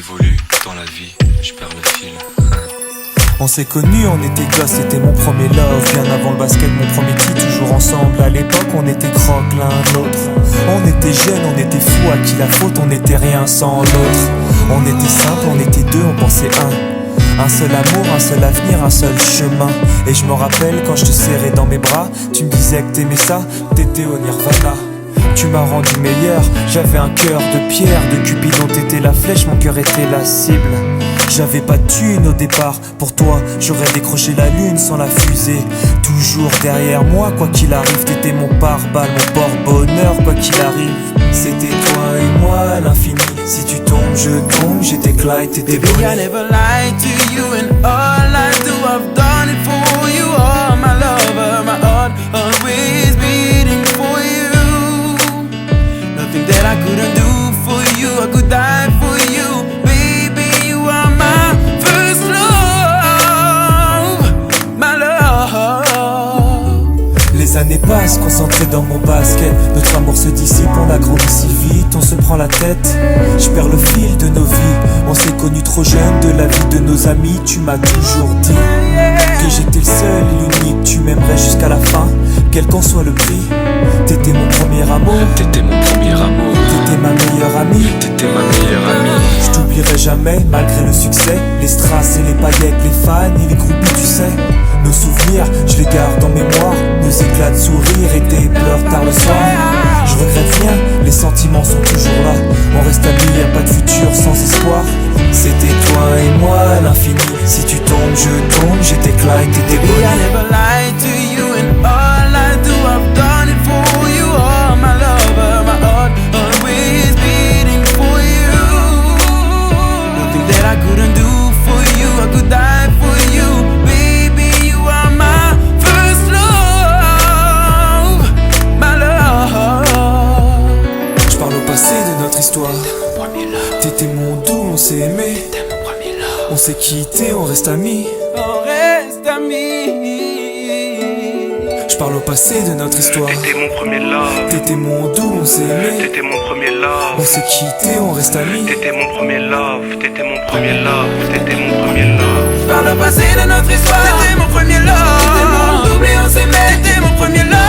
évolue dans la vie, je perds le fil. On s'est connus, on était gosses, c'était mon premier love. Bien avant le basket, mon premier titre, toujours ensemble. À l'époque, on était croque l'un l'autre. On était jeunes, on était fous, à qui la faute, on n'était rien sans l'autre. On était simple, on était deux, on pensait un seul amour, un seul avenir, un seul chemin. Et je me rappelle quand je te serrais dans mes bras, tu me disais que t'aimais ça, t'étais au nirvana. Tu m'as rendu meilleur, j'avais un cœur de pierre. De Cupidon t'étais la flèche, mon cœur était la cible. J'avais pas de thune au départ, pour toi j'aurais décroché la lune sans la fusée. Toujours derrière moi, quoi qu'il arrive, t'étais mon pare-balles, mon porte-bonheur, quoi qu'il arrive. C'était toi et moi à l'infini. Si tu tombes, je tombe, j'étais Clyde, t'étais Bonnie. Baby, I never lied to you, and all I do, I've done it for you. Oh, my lover, my heart always beating for you. Nothing that I couldn't do for you, I could die for you. Baby, you are my first love, my love. Les années passent, concentrées dans mon basket. Notre amour se dissipe, on a grandi si vite, on se prend la tête. Je perds le fil de nos vies. On s'est connus trop jeunes, de la vie de nos amis. Tu m'as toujours dit que j'étais le seul et l'unique. Tu m'aimerais jusqu'à la fin, quel qu'en soit le prix. T'étais mon premier amour, T'étais mon premier amour, t'étais ma meilleure amie. t'étais ma meilleure amie. Je t'oublierai jamais, malgré le succès. Les strass et les paillettes, les fans et les groupies, tu sais. Nos souvenirs, je les garde en mémoire. Nos éclats de sourire et tes pleurs tard le soir. Je regrette rien, les sentiments sont toujours là. On reste amis, y'a pas de futur sans espoir. C'était toi et moi à l'infini. Si tu tombes, je tombe, j'étais Clyde, t'étais Baby, I Bonnie. never lied to you, and all I do, I've done it for you. Oh, my lover, my heart always beating for you. Nothing that I couldn't do for you, I could die for you. Baby, you are my first love, my love. Je parle au passé de notre histoire. T'étais mon doux, on s'est aimé. On s'est quitté, on reste amis. On reste amis. Je parle au passé de notre histoire. T'étais mon premier love, T'étais mon doux, on s'est aimé. t'étais mon premier love. On s'est quitté, on reste amis. T'étais mon premier love, t'étais mon premier love, t'étais mon premier love. Par le passé de notre histoire, t'étais mon premier love. T'étais mon double et on s'aimait. T'étais mon premier love.